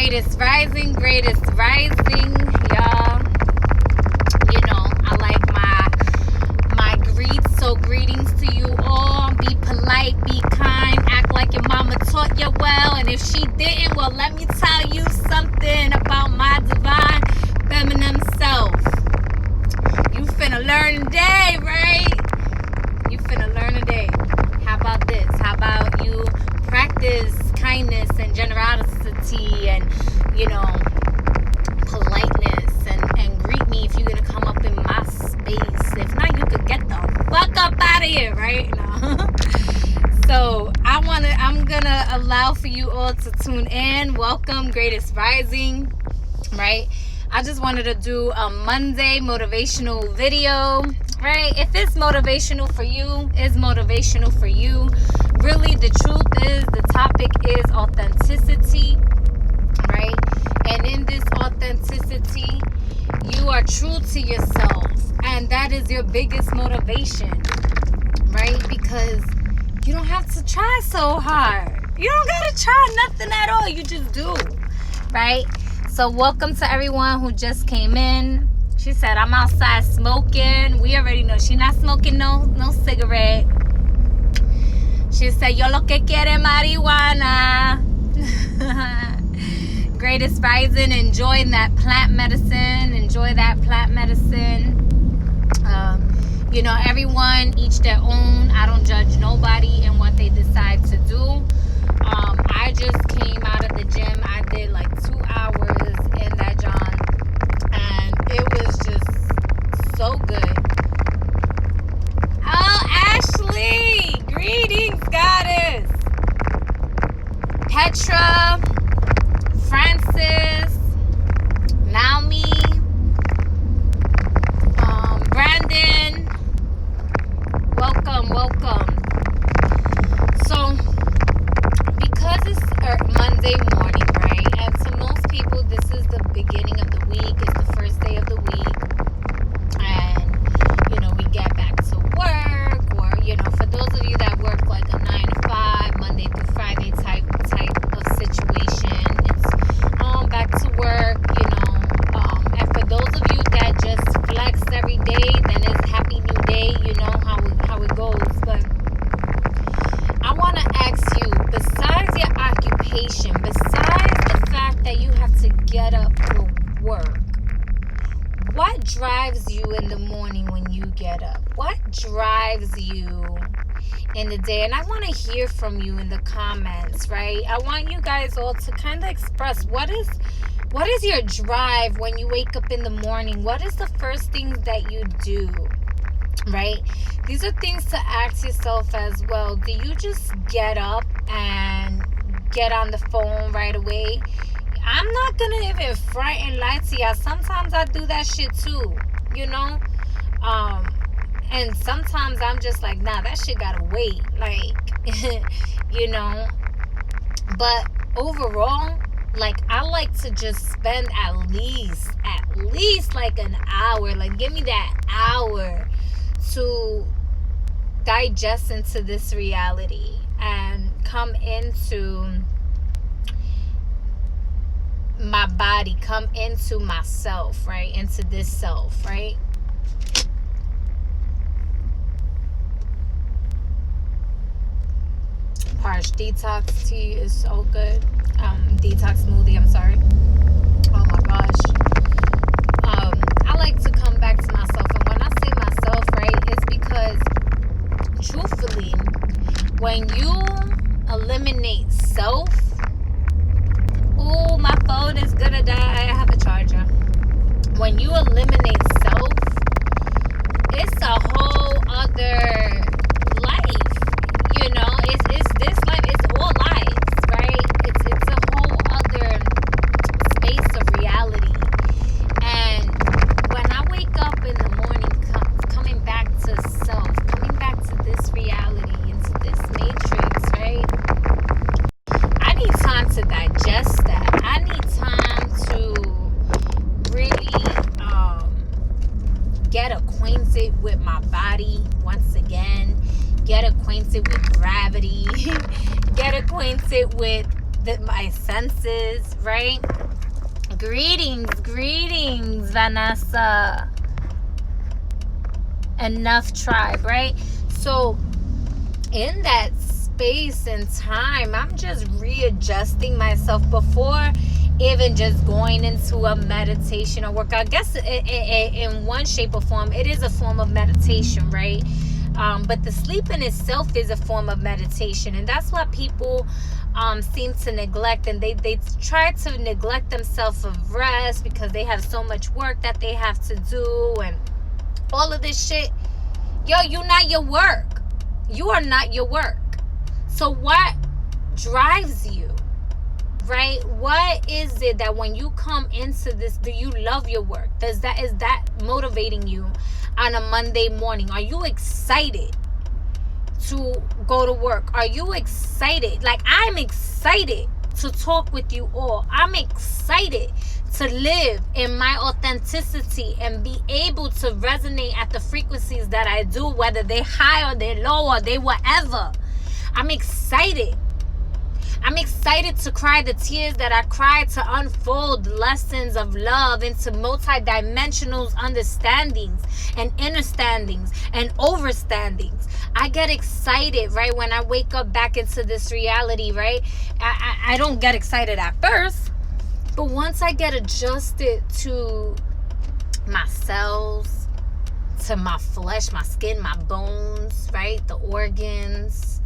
Greatest rising, y'all. You know, I like my greets, so greetings to you all. Be polite, be kind, act like your mama taught you well, and if she didn't, well, let me tell you something about my divine feminine self. You finna learn today, right? You finna learn today. How about this? How about you practice kindness and generosity and, you know, politeness and greet me if you're gonna come up in my space. If not, you could get the fuck up out of here, right? No. So I'm gonna allow for you all to tune in. Welcome, Greatest Rising, right? I just wanted to do a Monday motivational video, right? If it's motivational for you, it's motivational for you. Really, the truth is, the topic is authenticity, right? And in this authenticity, you are true to yourself, and that is your biggest motivation, right? Because you don't have to try so hard. You don't gotta try nothing at all. You just do, right? So welcome to everyone who just came in. She said, I'm outside smoking. We already know she not smoking no cigarette. She said, yo lo que quiere marijuana. Greatest Rising, enjoying that plant medicine. Enjoy that plant medicine. You know, everyone, each their own. I don't judge nobody and what they decide to do. I just came out of the gym. I did like 2 hours in that John, and it was just so good. Oh, Ashley, greetings, goddess. Petra, Francis, Naomi, Brandon, welcome. So, because it's Monday morning, right? And to most people, this is the beginning of the week. It's the first day of the week. And, you know, we get back to work. Or, you know, for those of you that work like a 9 to 5, Monday through Friday type of situation, it's back to work, you know. And for those of you that just flex every day, then it's Happy New Day. You know how it goes. But I want to ask you, besides your occupation, besides the fact that you have to get up for work, what drives you in the morning when you get up? What drives you in the day? And I want to hear from you in the comments, right? I want you guys all to kind of express what is your drive when you wake up in the morning? What is the first things that you do? Right? These are things to ask yourself as well. Do you just get up and get on the phone right away? I'm not gonna even front and lie to y'all. Sometimes I do that shit too, you know? And sometimes I'm just like, nah, that shit gotta wait. Like, you know? But overall, like, I like to just spend at least like an hour. Like, give me that hour to digest into this reality and come into my body, come into myself, right? Into this self, right? Harsh detox tea is so good. Detox smoothie, I'm sorry. Oh my gosh. I like to come back to myself, and when I say myself, right, it's because truthfully, when you eliminate self, oh, my phone is gonna die. I have a charger. When you eliminate self, it's a whole other life. You know, it's this life. It's all lives, right? It's a whole other space of reality. And when I wake up in the morning, coming back to self, coming back to this reality, into this matrix, right? I need time to digest that. I need time to really get acquainted with my body once again. Get acquainted with gravity. Get acquainted with my senses, right? Greetings, Vanessa. Enough tribe, right? So in that space and time, I'm just readjusting myself before even just going into a meditation or work. I guess in one shape or form, it is a form of meditation, right? But the sleep in itself is a form of meditation, and that's what people seem to neglect, and they try to neglect themselves of rest because they have so much work that they have to do and all of this shit. Yo, you're not your work. You are not your work. So what drives you, right? What is it that when you come into this, do you love your work? Is that motivating you on a Monday morning? Are you excited to go to work? Are you excited? Like, I'm excited to talk with you all. I'm excited to live in my authenticity and be able to resonate at the frequencies that I do, whether they're high or they're low or they whatever. I'm excited. I'm excited to cry the tears that I cried, to unfold lessons of love into multidimensional understandings and understandings and overstandings. I get excited, right, when I wake up back into this reality, right? I don't get excited at first, but once I get adjusted to my cells, to my flesh, my skin, my bones, right, the organs,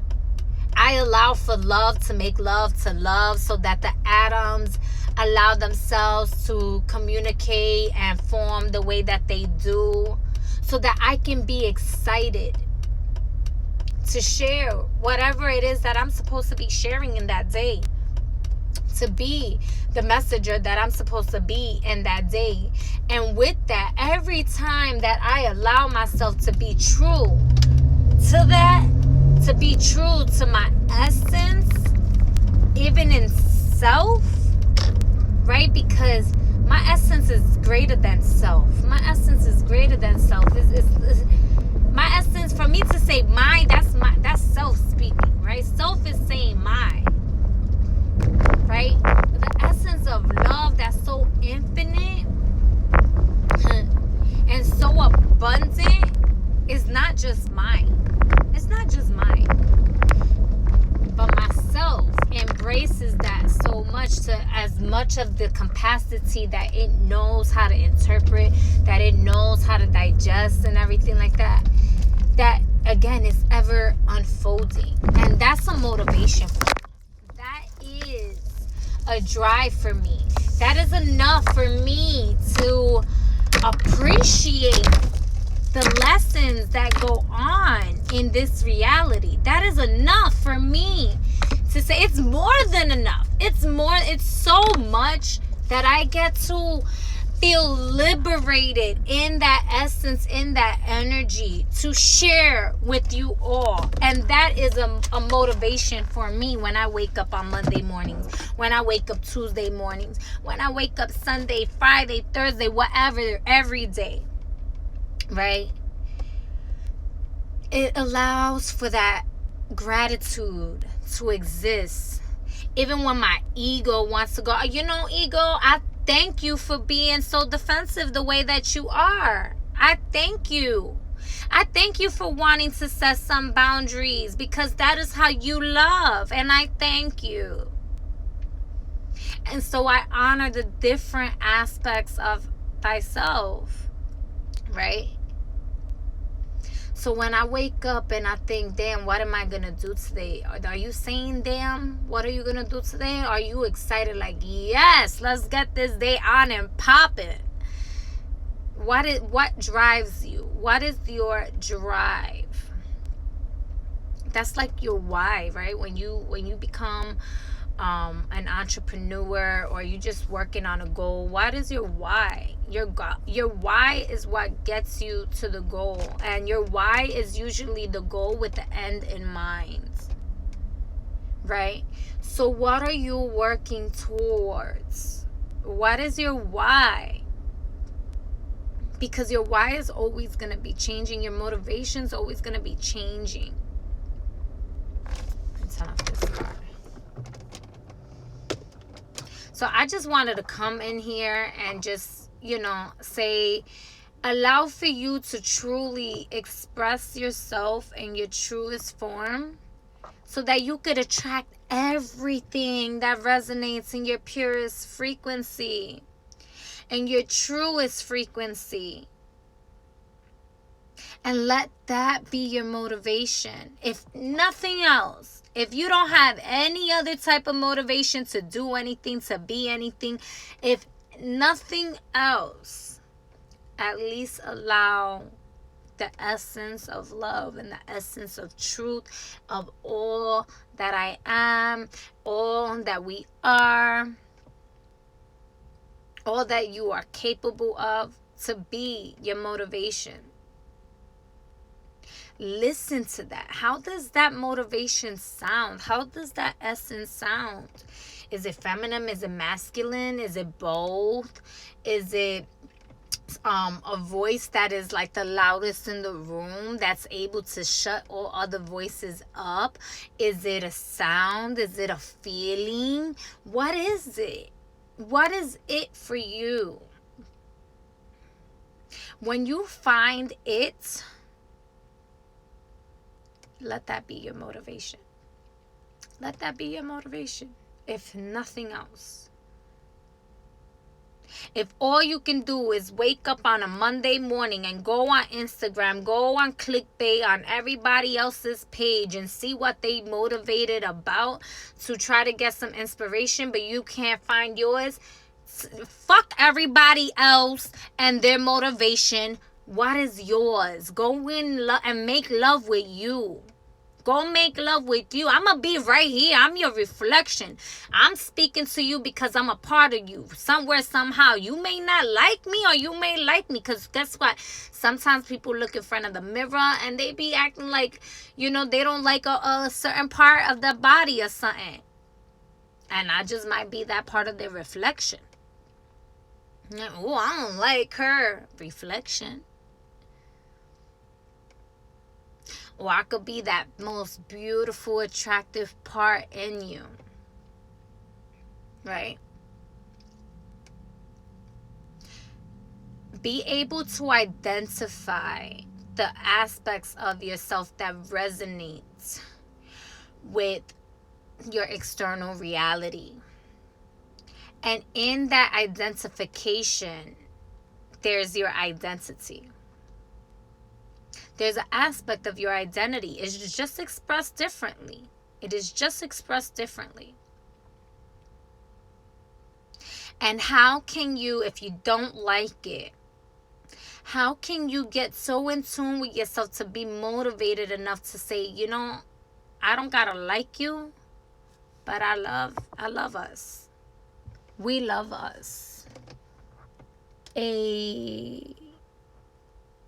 I allow for love to make love to love, so that the atoms allow themselves to communicate and form the way that they do, so that I can be excited to share whatever it is that I'm supposed to be sharing in that day, to be the messenger that I'm supposed to be in that day. And with that, every time that I allow myself to be true to that, to be true to my essence, even in self, right? Because my essence is greater than self. My essence is greater than self. It's my essence, for me to say mine, that's self speaking, right? Self is saying mine, right? The essence of love that's so infinite and so abundant is not just mine. It's not just mine, but myself embraces that so much, to as much of the capacity that it knows how to interpret, that it knows how to digest and everything like that. That, again, is ever unfolding. And that's a motivation for me. That is a drive for me. That is enough for me to appreciate the lessons that go on in this reality. That is enough for me to say it's more than enough. It's so much that I get to feel liberated in that essence, in that energy, to share with you all. And that is a motivation for me when I wake up on Monday mornings, when I wake up Tuesday mornings, when I wake up Sunday, Friday, Thursday, whatever, every day. Right? It allows for that gratitude to exist. Even when my ego wants to go, ego, I thank you for being so defensive the way that you are. I thank you. I thank you for wanting to set some boundaries, because that is how you love. And I thank you. And so I honor the different aspects of thyself. Right? So when I wake up and I think, damn, what am I going to do today? Are you saying, damn, what are you going to do today? Are you excited like, yes, let's get this day on and pop it? What drives you? What is your drive? That's like your why, right? When you become an entrepreneur, or you just working on a goal, what is your why? Your why is what gets you to the goal, and your why is usually the goal with the end in mind, right? So what are you working towards? What is your why? Because your why is always going to be changing. Your motivation is always going to be changing. Let's turn off this card. So I just wanted to come in here and just, say, allow for you to truly express yourself in your truest form so that you could attract everything that resonates in your purest frequency and your truest frequency. And let that be your motivation. If nothing else, if you don't have any other type of motivation to do anything, to be anything, if nothing else, at least allow the essence of love and the essence of truth of all that I am, all that we are, all that you are capable of, to be your motivation. Listen to that. How does that motivation sound? How does that essence sound? Is it feminine? Is it masculine? Is it both? Is it a voice that is like the loudest in the room, that's able to shut all other voices up? Is it a sound? Is it a feeling? What is it? What is it for you? When you find it, let that be your motivation. Let that be your motivation, if nothing else. If all you can do is wake up on a Monday morning and go on Instagram, go on clickbait on everybody else's page and see what they motivated about to try to get some inspiration, but you can't find yours, fuck everybody else and their motivation. What is yours? Go in and make love with you. Go make love with you. I'm going to be right here. I'm your reflection. I'm speaking to you because I'm a part of you. Somewhere, somehow. You may not like me or you may like me. Because guess what? Sometimes people look in front of the mirror and they be acting like, they don't like a certain part of their body or something. And I just might be that part of their reflection. Oh, I don't like her. Reflection. Or I could be that most beautiful, attractive part in you. Right? Be able to identify the aspects of yourself that resonate with your external reality. And in that identification, there's your identity. There's an aspect of your identity. It's just expressed differently. It is just expressed differently. And how can you, if you don't like it, how can you get so in tune with yourself to be motivated enough to say, I don't gotta like you, but I love us. We love us.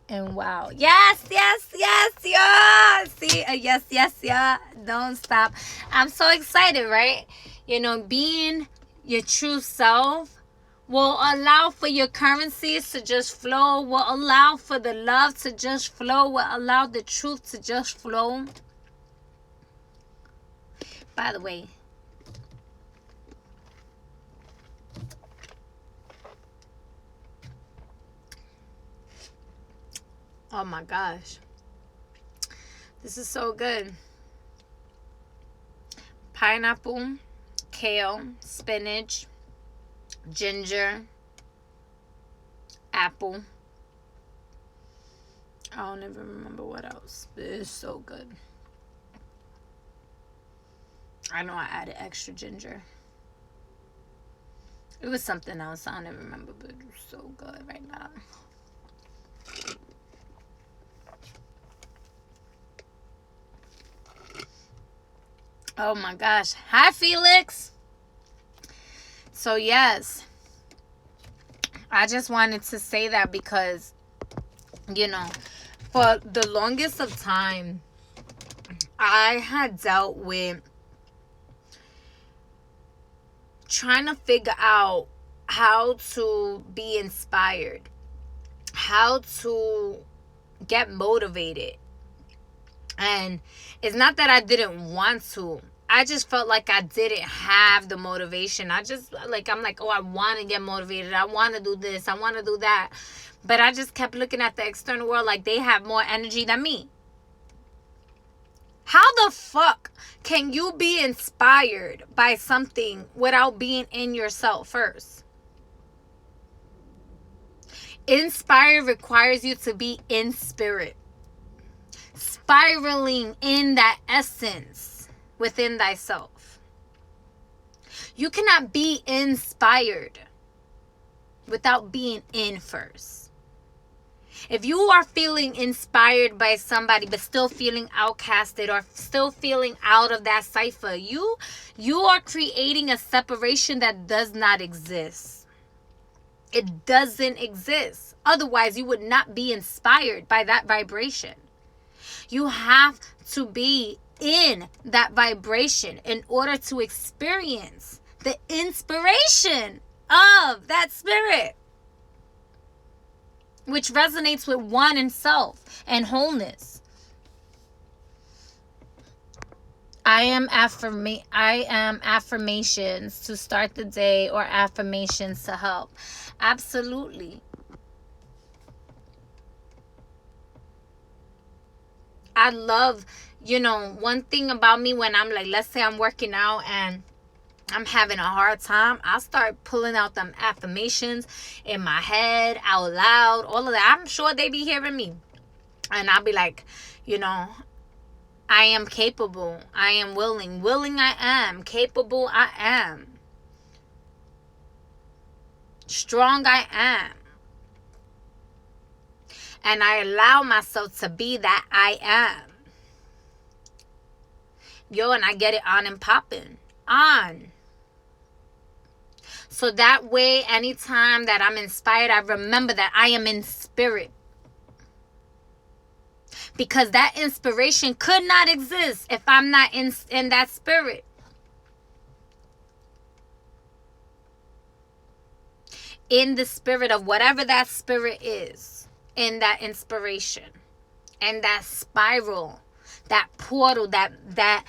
And wow. Yes. See, yes. Don't stop. I'm so excited, right? Being your true self will allow for your currencies to just flow, will allow for the love to just flow, will allow the truth to just flow. By the way, oh my gosh. This is so good. Pineapple, kale, spinach, ginger, apple. I don't even remember what else. But it's so good. I know I added extra ginger. It was something else. I don't even remember, but it was so good right now. Oh my gosh. Hi, Felix. So yes, I just wanted to say that because, for the longest of time, I had dealt with trying to figure out how to be inspired, how to get motivated. And it's not that I didn't want to. I just felt like I didn't have the motivation. I'm like, oh, I want to get motivated. I want to do this. I want to do that. But I just kept looking at the external world like they have more energy than me. How the fuck can you be inspired by something without being in yourself first? Inspire requires you to be in spirit, spiraling in that essence within thyself. You cannot be inspired without being in first. If you are feeling inspired by somebody but still feeling outcasted or still feeling out of that cipher, you are creating a separation that does not exist. It doesn't exist. Otherwise, you would not be inspired by that vibration. You have to be in that vibration in order to experience the inspiration of that spirit, which resonates with one in self and wholeness. I am affirmations to start the day or affirmations to help. Absolutely. I love, one thing about me when I'm like, let's say I'm working out and I'm having a hard time, I start pulling out them affirmations in my head, out loud, all of that. I'm sure they be hearing me. And I'll be like, I am capable. I am willing. Willing I am. Capable I am. Strong I am. And I allow myself to be that I am. And I get it on and popping. On. So that way, anytime that I'm inspired, I remember that I am in spirit. Because that inspiration could not exist if I'm not in that spirit. In the spirit of whatever that spirit is. In that inspiration. And that spiral. That portal. That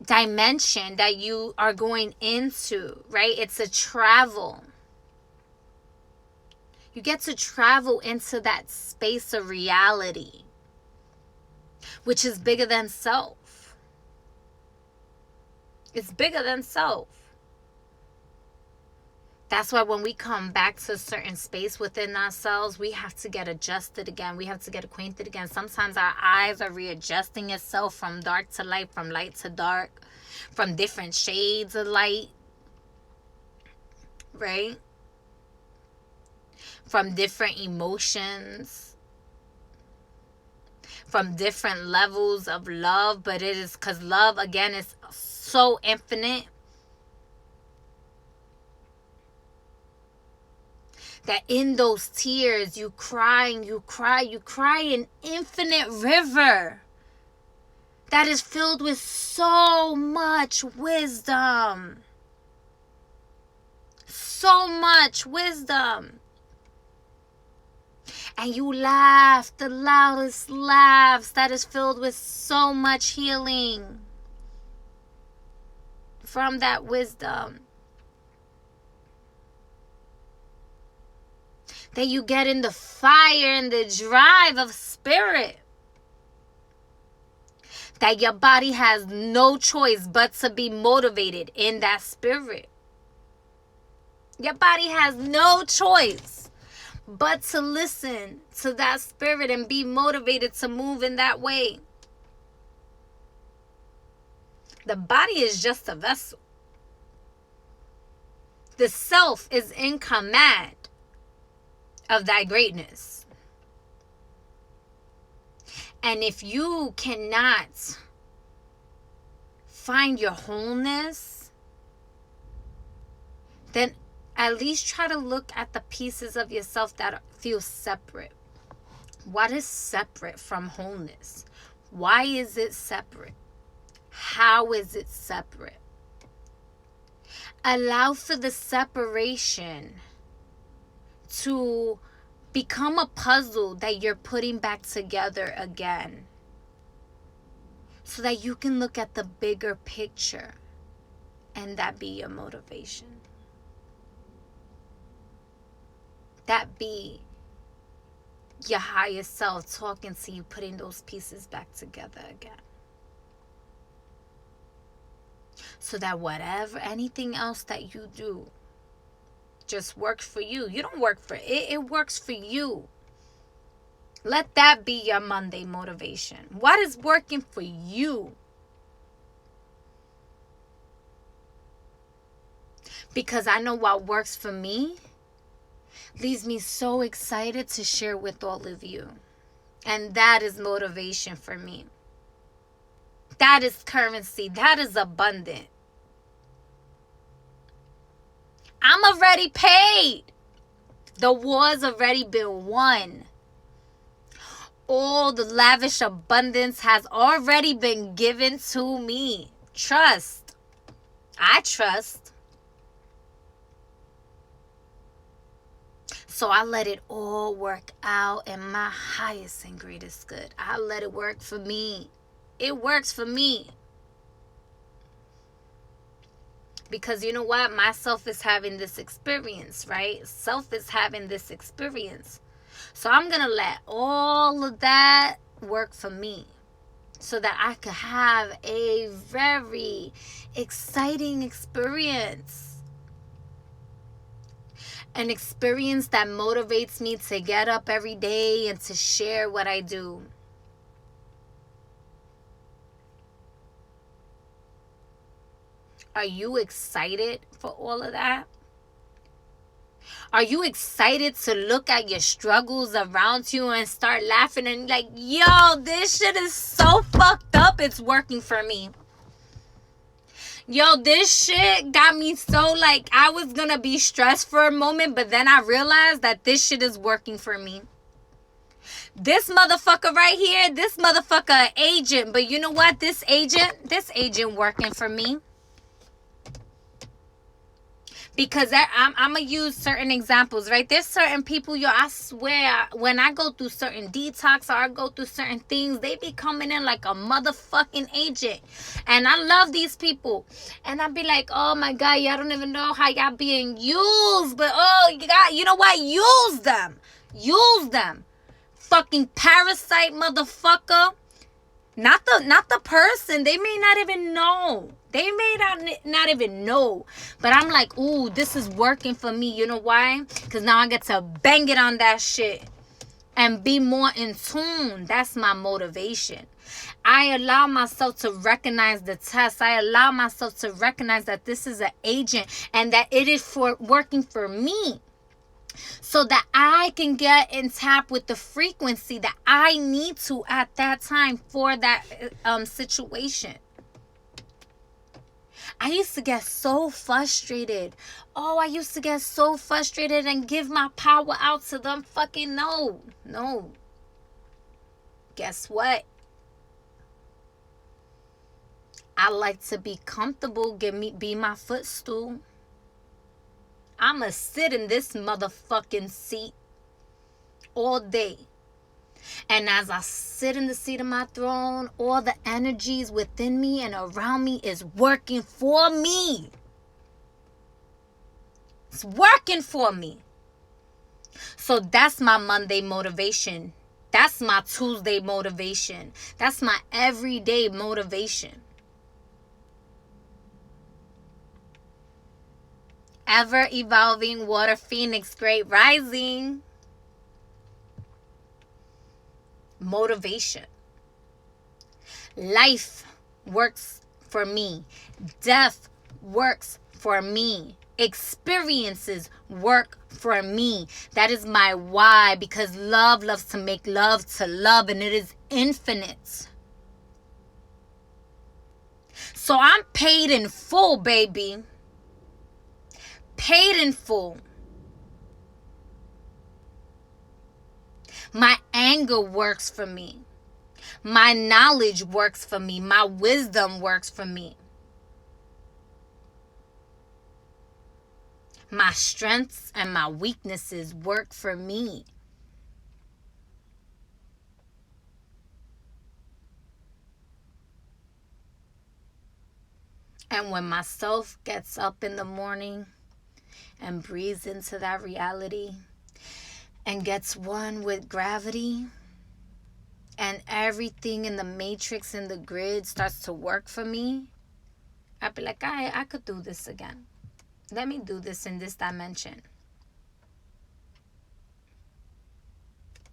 dimension that you are going into, right? It's a travel. You get to travel into that space of reality, which is bigger than self. It's bigger than self. That's why when we come back to a certain space within ourselves, we have to get adjusted again. We have to get acquainted again. Sometimes our eyes are readjusting itself from dark to light, from light to dark, from different shades of light, right? From different emotions, from different levels of love. But it is because love, again, is so infinite. That in those tears, you cry an infinite river that is filled with so much wisdom. So much wisdom. And you laugh the loudest laughs that is filled with so much healing from that wisdom. That you get in the fire and the drive of spirit. That your body has no choice but to be motivated in that spirit. Your body has no choice but to listen to that spirit and be motivated to move in that way. The body is just a vessel. The self is in command of thy greatness. And if you cannot find your wholeness, then at least try to look at the pieces of yourself that feel separate. What is separate from wholeness? Why is it separate? How is it separate? Allow for the separation to become a puzzle that you're putting back together again. so that you can look at the bigger picture and that be your motivation. That be your higher self talking to you, putting those pieces back together again. So that whatever, anything else that you do just works for you. You don't work for it, it works for you. Let that be your Monday motivation. What is working for you? Because I know what works for me leaves me so excited to share with all of you. And that is motivation for me. That is currency. That is abundant. I'm already paid. The war's already been won. All the lavish abundance has already been given to me. Trust. I trust. So I let it all work out in my highest and greatest good. I let it work for me. It works for me. Because you know what? Myself is having this experience, right? Self is having this experience. So I'm going to let all of that work for me so that I could have a very exciting experience. An experience that motivates me to get up every day and to share what I do. Are you excited for all of that? Are you excited to look at your struggles around you and start laughing and like, yo, this shit is so fucked up, it's working for me. Yo, this shit got me so like, I was gonna be stressed for a moment, but then I realized that this shit is working for me. This motherfucker right here, this motherfucker agent, but you know what? This agent working for me. Because I'm going to use certain examples, right? There's certain people, yo, I swear, when I go through certain detox or I go through certain things, they be coming in like a motherfucking agent. And I love these people. And I be like, oh my God, y'all don't even know how y'all being used. But oh, you know what? Use them. Use them. Fucking parasite motherfucker. Not the person. They may not even know. They may not even know. But I'm like, ooh, this is working for me. You know why? Because now I get to bang it on that shit. And be more in tune. That's my motivation. I allow myself to recognize the test. I allow myself to recognize that this is an agent. And that it is for working for me. So that I can get in tap with the frequency that I need to at that time for that situation. I used to get so frustrated. Oh, I used to get so frustrated and give my power out to them. Fucking no. Guess what? I like to be comfortable. Be my footstool. I'ma sit in this motherfucking seat all day. And as I sit in the seat of my throne, all the energies within me and around me is working for me. It's working for me. So that's my Monday motivation. That's my Tuesday motivation. That's my everyday motivation. Ever evolving water phoenix, great rising. Motivation. Life works for me. Death works for me. Experiences work for me. That is my why, because love loves to make love to love, and it is infinite. So I'm paid in full, baby. Paid in full. My anger works for me. My knowledge works for me. My wisdom works for me. My strengths and my weaknesses work for me. And when myself gets up in the morning and breathes into that reality and gets one with gravity, and everything in the matrix and the grid starts to work for me, I'd be like, I could do this again. Let me do this in this dimension.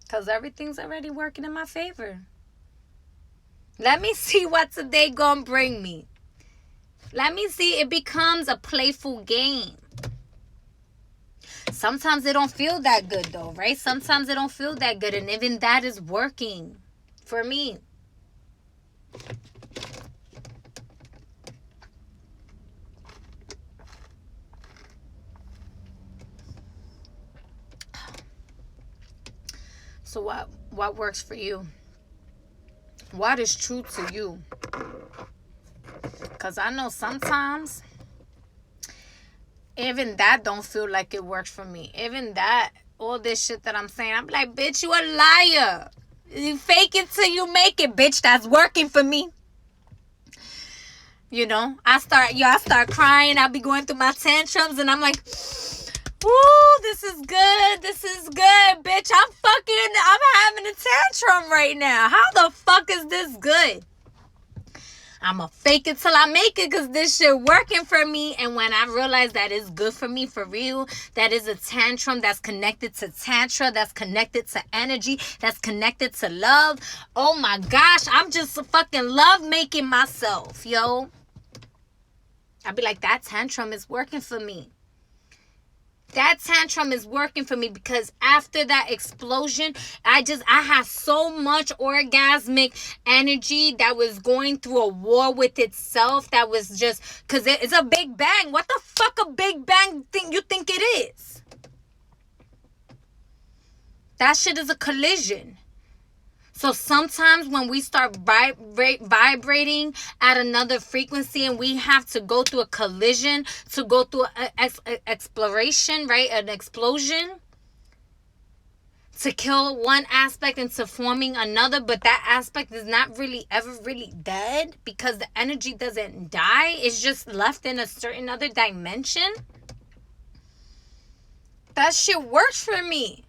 Because everything's already working in my favor. Let me see what today gonna bring me. Let me see. It becomes a playful game. Sometimes it don't feel that good though, right? Sometimes it don't feel that good. And even that is working for me. So what works for you? What is true to you? Because I know sometimes even that don't feel like it works for me. Even that, all this shit that I'm saying, I'm like, bitch, you a liar. You fake it till you make it, bitch. That's working for me. You know, I start crying. I'll be going through my tantrums and I'm like, ooh, this is good. This is good, bitch. I'm having a tantrum right now. How the fuck is this good? I'ma fake it till I make it because this shit working for me. And when I realize that it's good for me for real, that is a tantrum that's connected to tantra, that's connected to energy, that's connected to love. Oh my gosh, I'm just fucking love making myself, yo. I'd be like, that tantrum is working for me. That tantrum is working for me because after that explosion, I had so much orgasmic energy that was going through a war with itself. That was just, because it's a big bang. What the fuck a big bang you think it is? That shit is a collision. So sometimes when we start vibrating at another frequency and we have to go through a collision, to go through an exploration, right? An explosion to kill one aspect into forming another, but that aspect is not really ever really dead because the energy doesn't die. It's just left in a certain other dimension. That shit works for me.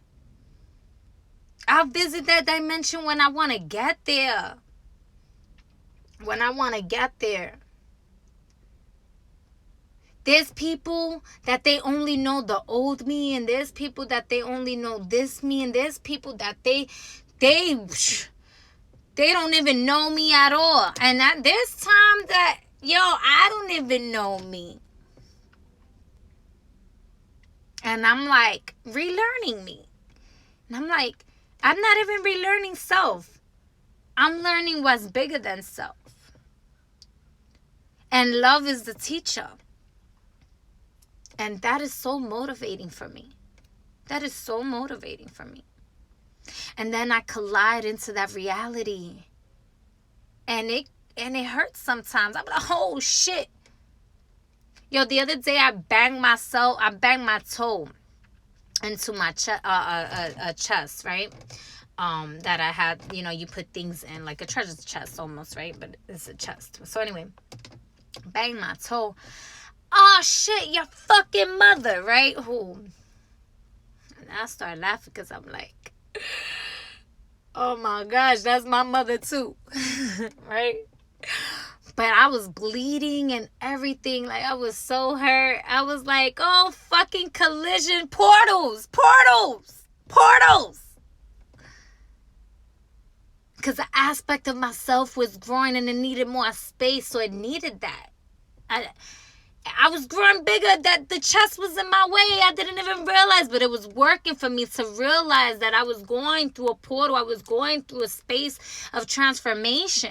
I'll visit that dimension when I want to get there. When I want to get there. There's people that they only know the old me, and there's people that they only know this me, and there's people that they don't even know me at all. And there's time that, I don't even know me. And I'm like, relearning me. And I'm like, I'm not even relearning self. I'm learning what's bigger than self. And love is the teacher. And that is so motivating for me. That is so motivating for me. And then I collide into that reality. And it hurts sometimes. I'm like, oh shit. Yo, the other day I banged my toe into my chest, right? That I had, you put things in like a treasure chest almost, right? But it's a chest. So anyway, bang my toe. Oh shit, your fucking mother, right? Who? And I started laughing because I'm like, oh my gosh, that's my mother too, right? But I was bleeding and everything. Like, I was so hurt. I was like, oh, fucking collision. Portals. Because the aspect of myself was growing and it needed more space. So it needed that. I was growing bigger, that the chest was in my way. I didn't even realize. But it was working for me to realize that I was going through a portal. I was going through a space of transformation.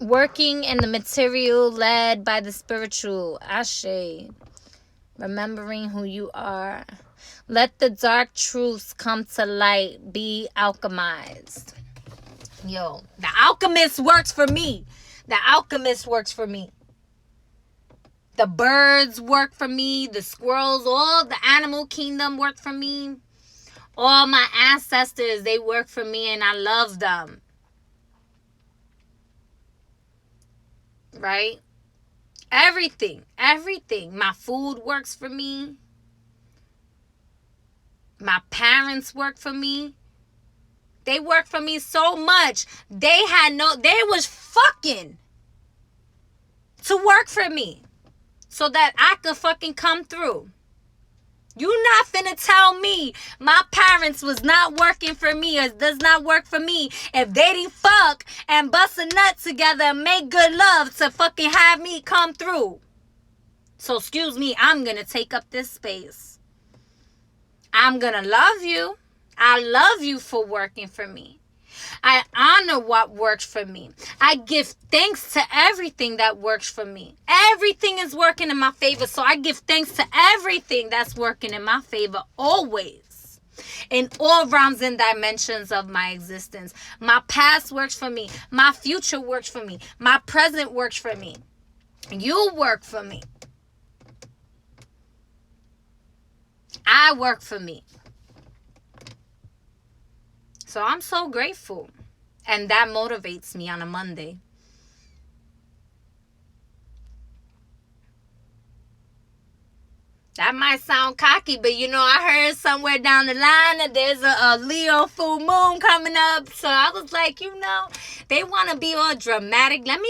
Working in the material, led by the spiritual. Ashe. Remembering who you are. Let the dark truths come to light. Be alchemized. Yo, the alchemist works for me. The alchemist works for me. The birds work for me. The squirrels, all the animal kingdom work for me. All my ancestors, they work for me and I love them. right? Everything. My food works for me. My parents work for me. They work for me so much. They was fucking to work for me so that I could fucking come through. You not finna tell me my parents was not working for me or does not work for me if they didn't fuck and bust a nut together and make good love to fucking have me come through. So excuse me, I'm gonna take up this space. I'm gonna love you. I love you for working for me. I honor what works for me. I give thanks to everything that works for me. Everything is working in my favor, so I give thanks to everything that's working in my favor always. In all realms and dimensions of my existence. My past works for me. My future works for me. My present works for me. You work for me. I work for me. So I'm so grateful. And that motivates me on a Monday. That might sound cocky, but I heard somewhere down the line that there's a Leo full moon coming up. So I was like, they want to be all dramatic. Let me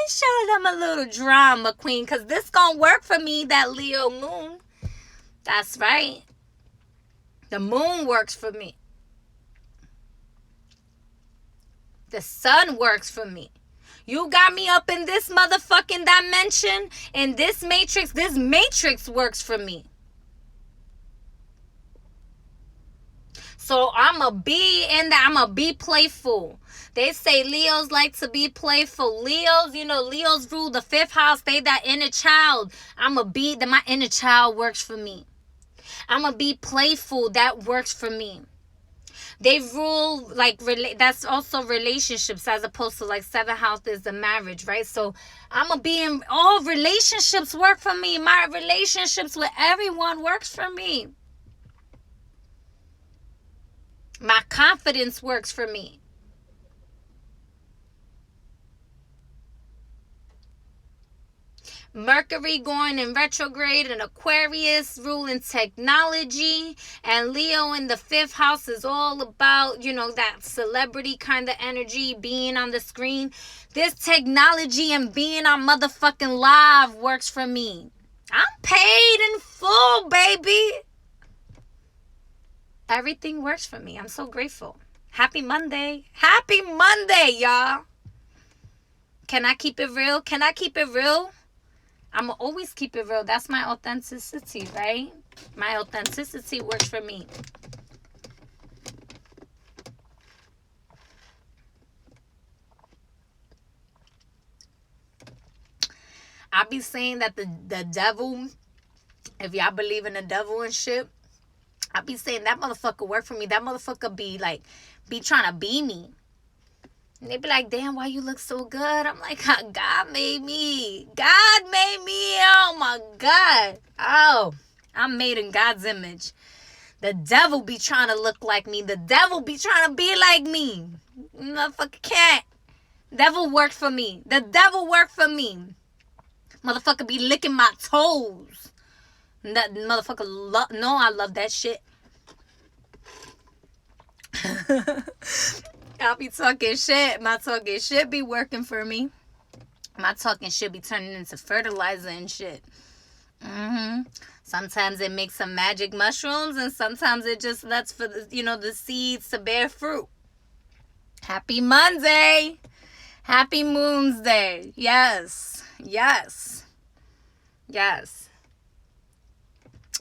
show them a little drama, queen, because this gonna work for me, that Leo moon. That's right. The moon works for me. The sun works for me. You got me up in this motherfucking dimension, in this matrix. This matrix works for me. So I'ma be in that. I'ma be playful. They say Leos like to be playful. Leos rule the 5th house. They that inner child. My inner child works for me. I'ma be playful. That works for me. They rule, that's also relationships as opposed to 7th house is the marriage, right? So I'm going to be in all relationships work for me. My relationships with everyone works for me. My confidence works for me. Mercury going in retrograde and Aquarius ruling technology, and Leo in the 5th house is all about, that celebrity kind of energy, being on the screen. This technology and being on motherfucking live works for me. I'm paid in full, baby. Everything works for me. I'm so grateful. Happy Monday. Happy Monday, y'all. Can I keep it real? I'm going to always keep it real. That's my authenticity, right? My authenticity works for me. I be saying that the devil, if y'all believe in the devil and shit, I be saying that motherfucker work for me. That motherfucker be trying to be me. And they be like, damn, why you look so good? I'm like, God made me. God made me. Oh, my God. Oh, I'm made in God's image. The devil be trying to look like me. The devil be trying to be like me. Motherfucker can't. Devil work for me. The devil work for me. Motherfucker be licking my toes. That motherfucker no, I love that shit. I'll be talking shit. My talking shit be working for me. My talking shit be turning into fertilizer and shit. Sometimes it makes some magic mushrooms, and sometimes it just lets for the seeds to bear fruit. Happy Monday. Happy Moonsday. Yes.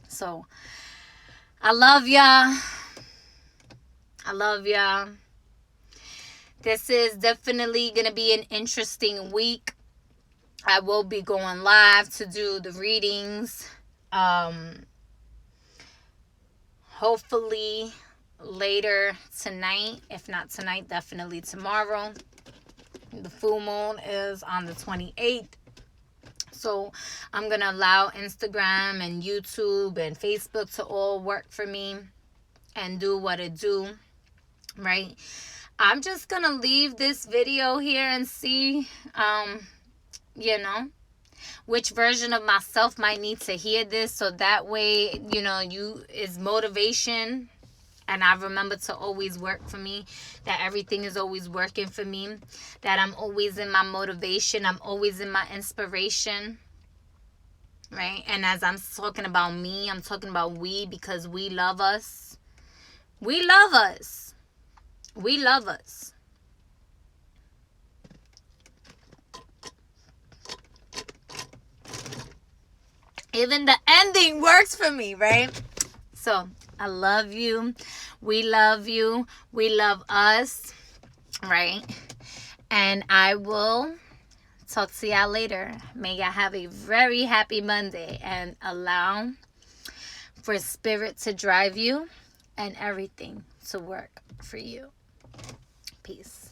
So, I love y'all. This is definitely going to be an interesting week. I will be going live to do the readings. Hopefully later tonight. If not tonight, definitely tomorrow. The full moon is on the 28th. So I'm going to allow Instagram and YouTube and Facebook to all work for me and do what it do. Right? I'm just going to leave this video here and see, you know? Which version of myself might need to hear this, so that way, you know, you is motivation. And I remember to always work for me, that everything is always working for me, that I'm always in my motivation, I'm always in my inspiration, right? And as I'm talking about me, I'm talking about we, because we love us. We love us. We love us. Even the ending works for me, right? So I love you. We love you. We love us, right? And I will talk to y'all later. May y'all have a very happy Monday, and allow for spirit to drive you and everything to work for you. Peace.